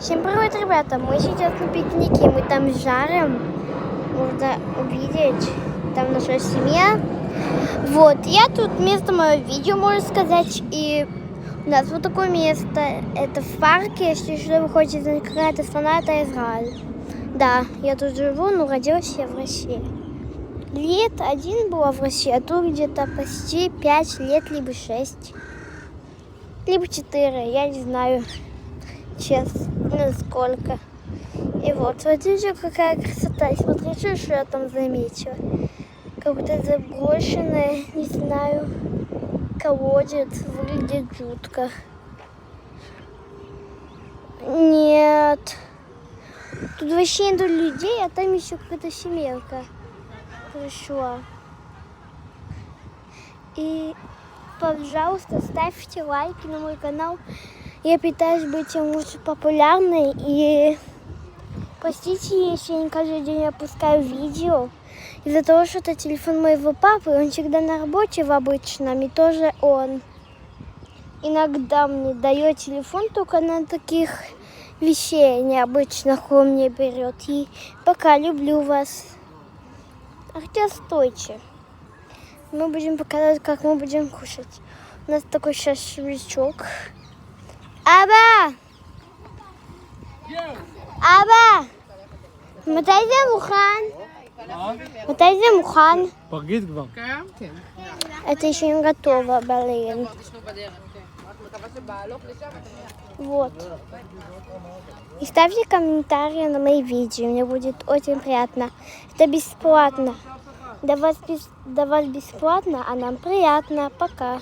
Всем привет, ребята! Мы сейчас на пикнике, мы там жарим. Можно увидеть, там наша семья. Вот, я тут место мое видео, можно сказать. И у нас вот такое место. Это в парке, если что, вы хотите какая-то страна, это Израиль. Да, я тут живу, но родилась я в России. Лет один была в России, а тут где-то почти 5 лет, либо 6. Либо 4, я не знаю. Честно, сколько. И вот, смотрите, какая красота. Смотрите, что я там заметила. Как будто заброшенное, не знаю, колодец. Выглядит жутко. Нет. Тут вообще нету людей, а там еще какая-то семейка пришла. И, пожалуйста, ставьте лайки на мой канал. Я пытаюсь быть лучше популярной. И простите, если я не каждый день опускаю видео. Из-за того, что это телефон моего папы, он всегда на работе в обычном. И тоже он иногда мне дает телефон только на таких вещей необычных он мне берет. И пока, люблю вас. А хотя стойте. Мы будем показывать, как мы будем кушать. У нас такой сейчас шашлычок. אבא! אבא! מתי זה מוכן? מתי זה מוכן? פרגית כבר. Это еще не готово, блин. Вот. И ставьте комментарии на мои видео, мне будет очень приятно. Это бесплатно. До вас бесплатно, а нам приятно. Пока.